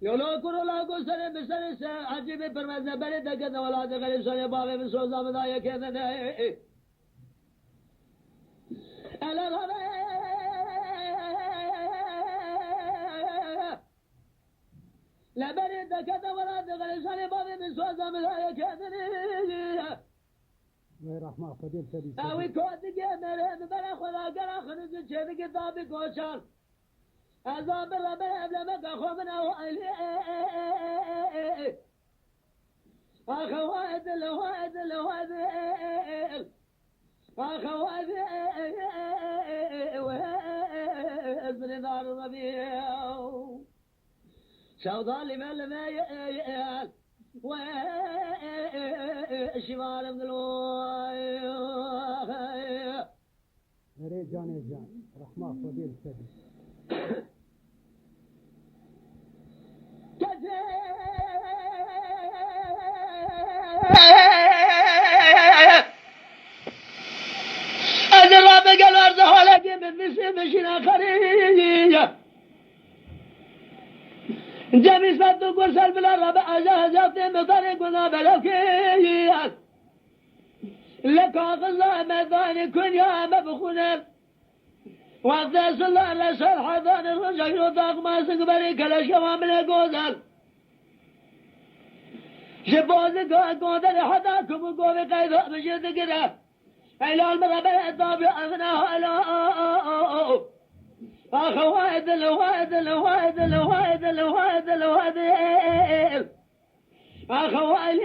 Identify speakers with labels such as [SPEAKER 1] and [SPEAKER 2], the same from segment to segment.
[SPEAKER 1] يولو كرولا كسر بسر عجيب برمز بري دكت ولا دغري سوني بابي بسوزا مدايه كذا الا لا بري دكت ولا دغري سوني بابي بسوزا مدايه كذا
[SPEAKER 2] رحمة فديل سدي
[SPEAKER 1] اوي كود جمر بلا خدا قرا خرج جد كتابي كوشان عذاب رب لما كخمنا أخوات الواد الواد أخوات من نار الربيع سوداء لما يال وشمال من الواد
[SPEAKER 2] نري جان رحمة فديل سدي
[SPEAKER 1] أجرب قال أرضه لكن بالنسبة مشينا خريجة جميس بدو قرصل بلا ربع أجهزت بطريق ونابلو كيان لك الله مداني كن يا مبخونر وعدس الله لسر حضان الرجل وطاق ما سقبري كلا شوامل قوزل شبوز قوزل حداكم وقومي قيدو بجد قرأ إلى المربع الضابع أغناه ألا أخوات الواد الواد الواد الواد الواد أخوات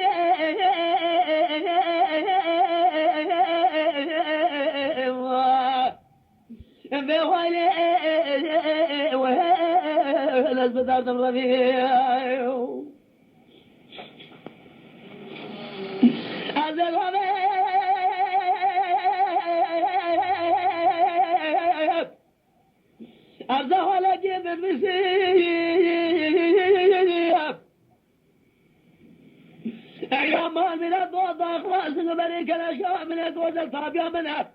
[SPEAKER 1] بوالي الأسبتار الربيع هذا الربيع أرضه لجيب المسيح أيام من الضوض أخلاص بريك الأشياء من الضوض الطابع منها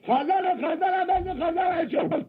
[SPEAKER 1] خزر بس خزر الشغل